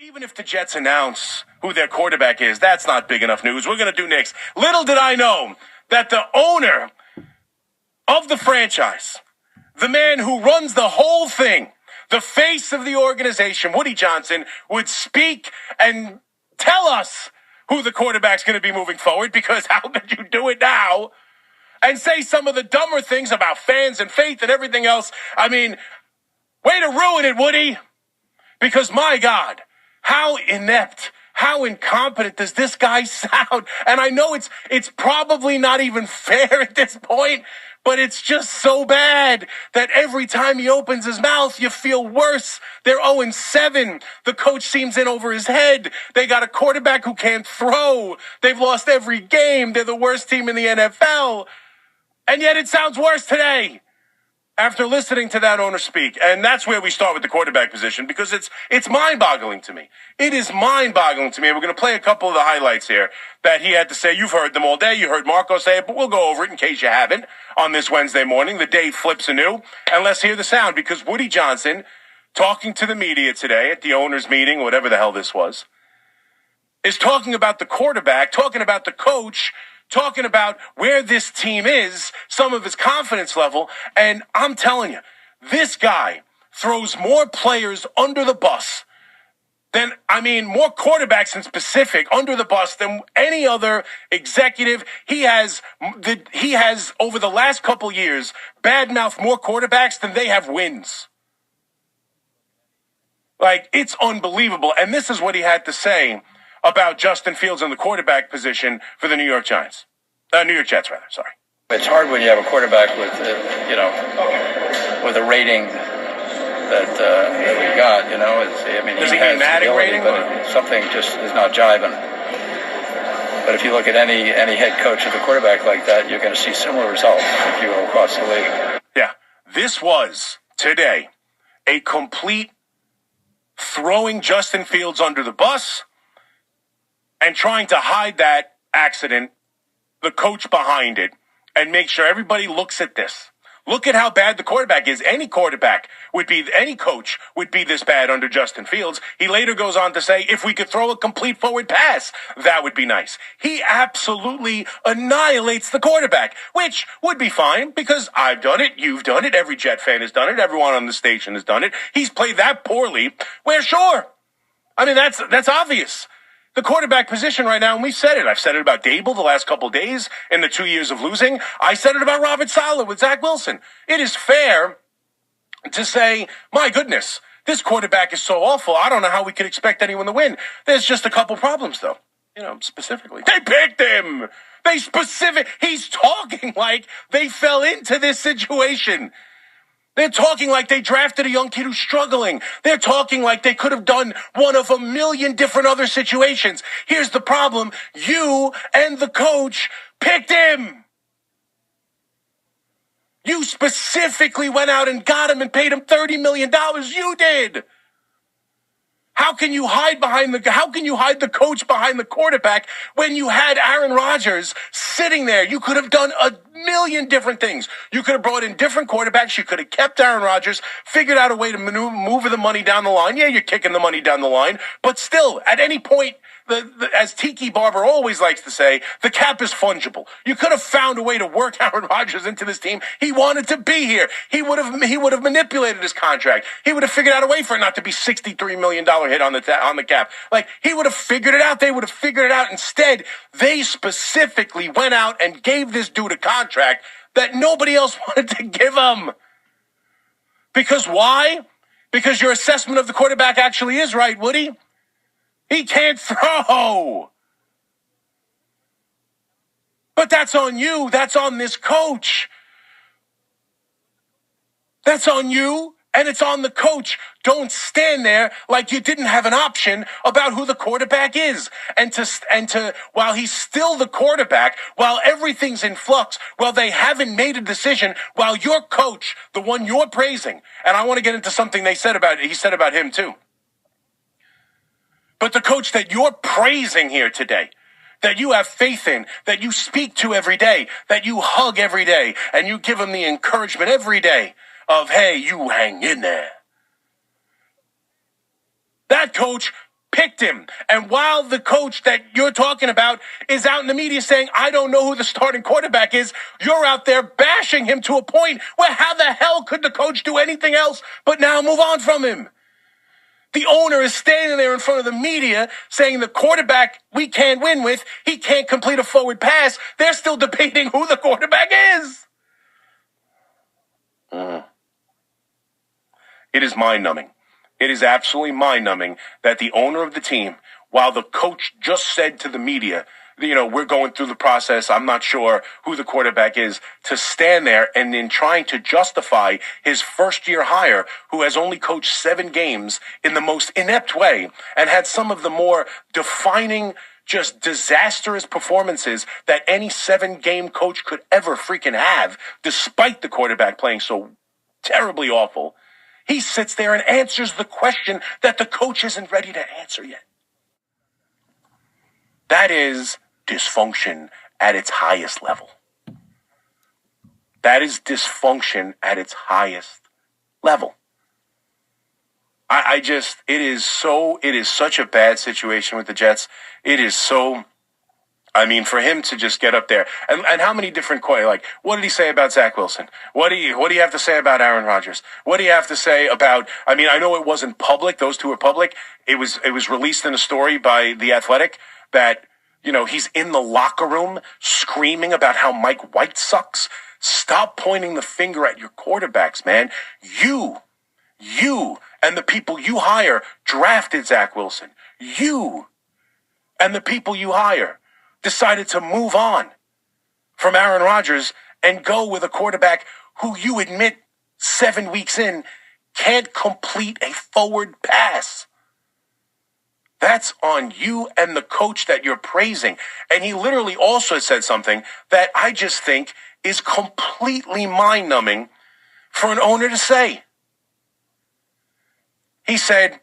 Even if the Jets announce who their quarterback is, that's not big enough news. We're going to do Knicks. Little did I know that the owner of the franchise, the man who runs the whole thing, the face of the organization, Woody Johnson, would speak and tell us who the quarterback's going to be moving forward, because how could you do it now and say some of the dumber things about fans and faith and everything else? I mean, way to ruin it, Woody. Because, my God, how inept, how incompetent does this guy sound? And I know it's probably not even fair at this point, but it's just so bad that every time he opens his mouth, you feel worse. They're 0-7. The coach seems in over his head. They got a quarterback who can't throw. They've lost every game. They're the worst team in the NFL. And yet it sounds worse today after listening to that owner speak. And that's where we start with the quarterback position, because it's mind-boggling to me. It is mind-boggling to me. And we're going to play a couple of the highlights here that he had to say. You've heard them all day. You heard Marco say it, but we'll go over it in case you haven't on this Wednesday morning. The day flips anew. And let's hear the sound, because Woody Johnson, talking to the media today at the owners' meeting, whatever the hell this was, is talking about the quarterback, talking about the coach, talking about where this team is, some of his confidence level. And I'm telling you, this guy throws more players under the bus than, more quarterbacks in specific under the bus than any other executive. He has over the last couple years badmouthed more quarterbacks than they have wins. Like, it's unbelievable. And this is what he had to say about Justin Fields and the quarterback position for the New York Jets, rather. Sorry. It's hard when you have a quarterback with, with a rating that we got. Does he get mad at rating? But something just is not jiving. But if you look at any head coach with a quarterback like that, you're going to see similar results if you go across the league. Yeah, this was today a complete throwing Justin Fields under the bus and trying to hide that accident, the coach behind it, and make sure everybody looks at this. Look at how bad the quarterback is. Any coach would be this bad under Justin Fields. He later goes on to say, if we could throw a complete forward pass, that would be nice. He absolutely annihilates the quarterback, which would be fine because I've done it, you've done it, every Jet fan has done it, everyone on the station has done it. He's played that poorly. Well, sure. That's obvious. The quarterback position right now, and we've said it. I've said it about Dable the last couple of days in the 2 years of losing. I said it about Robert Saleh with Zach Wilson. It is fair to say, my goodness, this quarterback is so awful. I don't know how we could expect anyone to win. There's just a couple problems, though. Specifically. They picked him. He's talking like they fell into this situation. They're talking like they drafted a young kid who's struggling. They're talking like they could have done one of a million different other situations. Here's the problem. You and the coach picked him. You specifically went out and got him and paid him $30 million. You did. How can you hide the coach behind the quarterback when you had Aaron Rodgers sitting there? You could have done a million different things. You could have brought in different quarterbacks. You could have kept Aaron Rodgers, figured out a way to move the money down the line. Yeah, you're kicking the money down the line, but still, at any point, as Tiki Barber always likes to say, the cap is fungible. You could have found a way to work Aaron Rodgers into this team. He wanted to be here. He would have manipulated his contract. He would have figured out a way for it not to be $63 million hit on the cap. Like, he would have figured it out. They would have figured it out. Instead, they specifically went out and gave this dude a contract that nobody else wanted to give him. Because why? Because your assessment of the quarterback actually is right, Woody. He can't throw. But that's on you. That's on this coach. That's on you, and it's on the coach. Don't stand there like you didn't have an option about who the quarterback is. And while he's still the quarterback, while everything's in flux, while they haven't made a decision, while your coach, the one you're praising, and I want to get into something he said about him too. But the coach that you're praising here today, that you have faith in, that you speak to every day, that you hug every day, and you give him the encouragement every day of, hey, you hang in there. That coach picked picked him. And while the coach that you're talking about is out in the media saying, I don't know who the starting quarterback is, you're out there bashing him to a point where how the hell could the coach do anything else but now move on from him? The owner is standing there in front of the media saying the quarterback we can't win with, he can't complete a forward pass. They're still debating who the quarterback is. It is mind-numbing. It is absolutely mind-numbing that the owner of the team, while the coach just said to the media, we're going through the process, I'm not sure who the quarterback is, to stand there and then trying to justify his first-year hire, who has only coached 7 games in the most inept way and had some of the more defining, just disastrous performances that any 7-game coach could ever freaking have, despite the quarterback playing so terribly awful. He sits there and answers the question that the coach isn't ready to answer yet. That is dysfunction at its highest level. That is dysfunction at its highest level. It is such a bad situation with the Jets. It is so, for him to just get up there and how many different, what did he say about Zach Wilson? What do you have to say about Aaron Rodgers? What do you have to say about, I know it wasn't public. Those two are public. It was released in a story by The Athletic that, he's in the locker room screaming about how Mike White sucks. Stop pointing the finger at your quarterbacks, man. You and the people you hire drafted Zach Wilson. You and the people you hire decided to move on from Aaron Rodgers and go with a quarterback who you admit 7 weeks in can't complete a forward pass. That's on you and the coach that you're praising. And he literally also said something that I just think is completely mind-numbing for an owner to say. He said,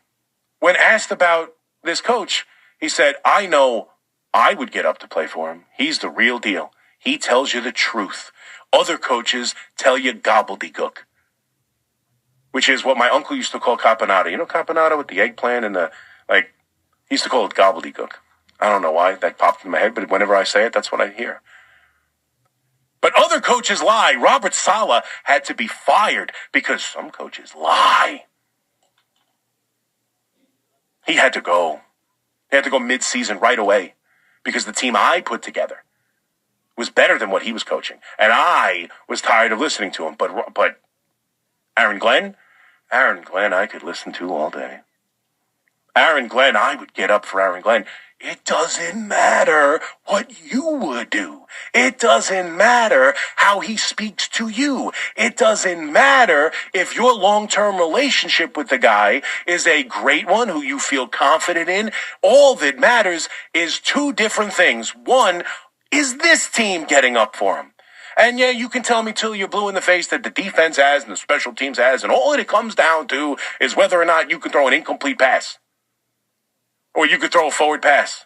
when asked about this coach, he said, I know I would get up to play for him. He's the real deal. He tells you the truth. Other coaches tell you gobbledygook, which is what my uncle used to call caponata. You know caponata with the eggplant and he used to call it gobbledygook. I don't know why that popped in my head, but whenever I say it, that's what I hear. But other coaches lie. Robert Saleh had to be fired because some coaches lie. He had to go. He had to go mid-season right away because the team I put together was better than what he was coaching. And I was tired of listening to him. But Aaron Glenn, I could listen to all day. Aaron Glenn, I would get up for Aaron Glenn. It doesn't matter what you would do. It doesn't matter how he speaks to you. It doesn't matter if your long-term relationship with the guy is a great one who you feel confident in. All that matters is 2 different things. One, is this team getting up for him? And yeah, you can tell me till you're blue in the face that the defense has and the special teams has, and all it comes down to is whether or not you can throw an incomplete pass. Or you could throw a forward pass.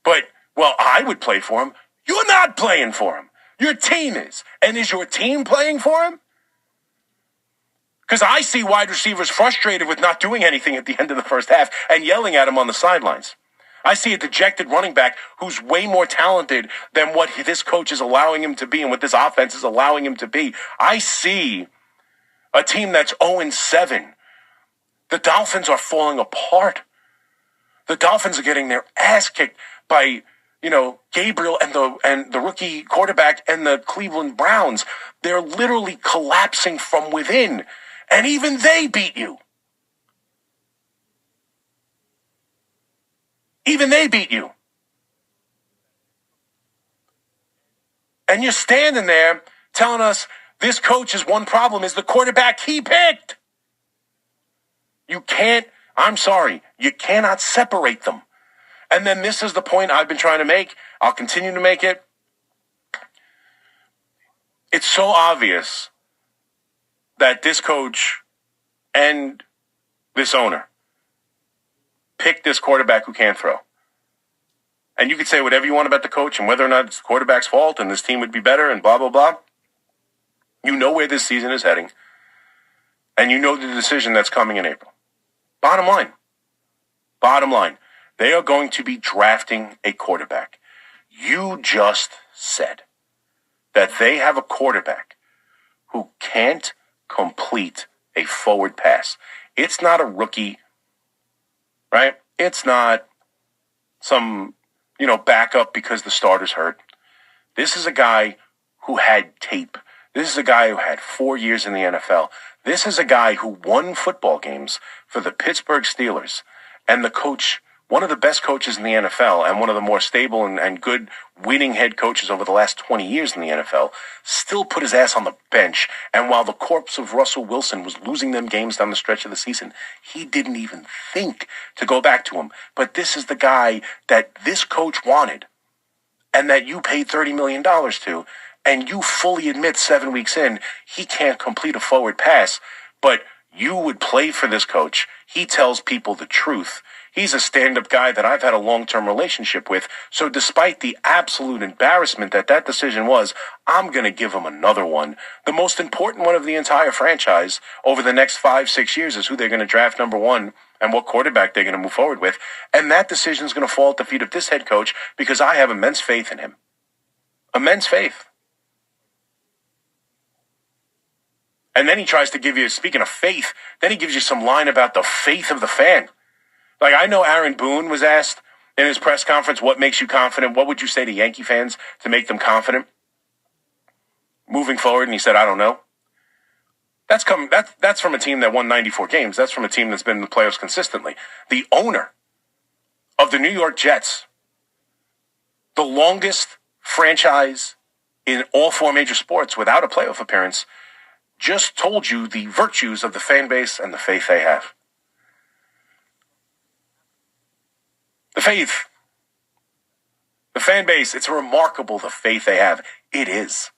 But, I would play for him. You're not playing for him. Your team is. And is your team playing for him? Because I see wide receivers frustrated with not doing anything at the end of the first half and yelling at him on the sidelines. I see a dejected running back who's way more talented than what this coach is allowing him to be and what this offense is allowing him to be. I see a team that's 0-7. The Dolphins are falling apart. The Dolphins are getting their ass kicked by, Gabriel and the rookie quarterback and the Cleveland Browns. They're literally collapsing from within. And even they beat you. Even they beat you. And you're standing there telling us this coach's one problem is the quarterback he picked. You cannot separate them. And then this is the point I've been trying to make. I'll continue to make it. It's so obvious that this coach and this owner picked this quarterback who can't throw. And you could say whatever you want about the coach and whether or not it's the quarterback's fault and this team would be better and blah, blah, blah. You know where this season is heading. And you know the decision that's coming in April. Bottom line. Bottom line. They are going to be drafting a quarterback. You just said that they have a quarterback who can't complete a forward pass. It's not a rookie, right? It's not some, backup because the starter's hurt. This is a guy who had tape. This is a guy who had 4 years in the NFL. This is a guy who won football games for the Pittsburgh Steelers. And the coach, one of the best coaches in the NFL and one of the more stable and good winning head coaches over the last 20 years in the NFL, still put his ass on the bench. And while the corpse of Russell Wilson was losing them games down the stretch of the season, he didn't even think to go back to him. But this is the guy that this coach wanted and that you paid $30 million to. And you fully admit 7 weeks in, he can't complete a forward pass, but you would play for this coach. He tells people the truth. He's a stand-up guy that I've had a long-term relationship with. So despite the absolute embarrassment that decision was, I'm going to give him another one. The most important one of the entire franchise over the next 5-6 years is who they're going to draft number one and what quarterback they're going to move forward with. And that decision is going to fall at the feet of this head coach because I have immense faith in him. Immense faith. And then he tries to give you, speaking of faith, then he gives you some line about the faith of the fan. Like, I know Aaron Boone was asked in his press conference, what makes you confident? What would you say to Yankee fans to make them confident moving forward? And he said, I don't know. That's from a team that won 94 games. That's from a team that's been in the playoffs consistently. The owner of the New York Jets, the longest franchise in all four major sports without a playoff appearance, just told you the virtues of the fan base and the faith they have. The faith. The fan base, it's remarkable the faith they have. It is.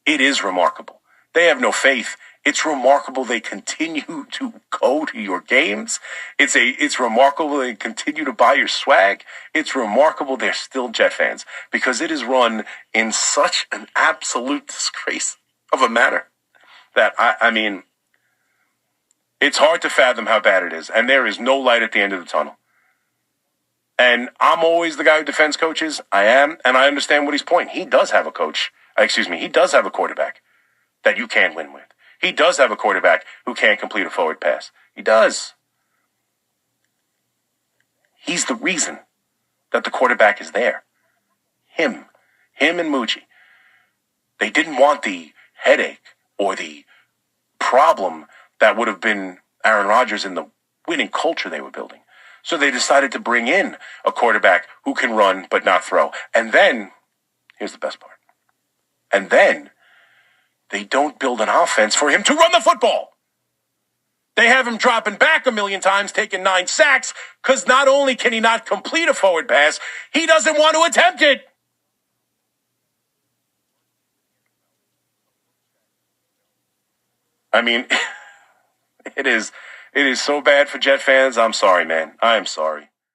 It is remarkable. They have no faith. It's remarkable they continue to go to your games. It's remarkable they continue to buy your swag. It's remarkable they're still Jet fans because it is run in such an absolute disgrace of a manner that, I mean, it's hard to fathom how bad it is. And there is no light at the end of the tunnel. And I'm always the guy who defends coaches. I am, and I understand what he's pointing. He does have a coach. He does have a quarterback that you can win with. He does have a quarterback who can't complete a forward pass. He does. He's the reason that the quarterback is there. Him and Muji. They didn't want the headache or the problem that would have been Aaron Rodgers in the winning culture they were building. So they decided to bring in a quarterback who can run but not throw. And then, here's the best part. And then, they don't build an offense for him to run the football. They have him dropping back 1,000,000 times, taking 9 sacks, because not only can he not complete a forward pass, he doesn't want to attempt it. I mean, it is so bad for Jet fans. I'm sorry, man. I am sorry.